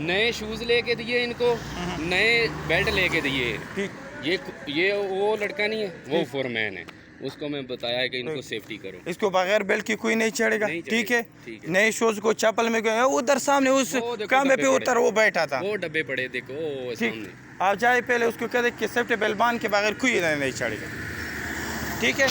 नए शूज़ लेके दिए इनको, नए बेल्ट लेके दिए। ठीक, ये वो लड़का नहीं है, वो फोरमैन है, उसको मैं बताया है कि इनको सेफ्टी करो। इसको बगैर बेल्ट की कोई नहीं चढ़ेगा। नहीं ठीक चढ़ेगा, है, ठीक है। नए शूज को चप्पल में गए उधर सामने उस वो देखो कामे डब्बे पे पड़े। उतर वो बैठा था। वो डब्बे पड़े देखो वो ठीक, सामने। आप जाए पहले उसको कहते कि सेफ्टी बेल्ट बांध के बगैर कोई नहीं चढ़ेगा। ठीक है।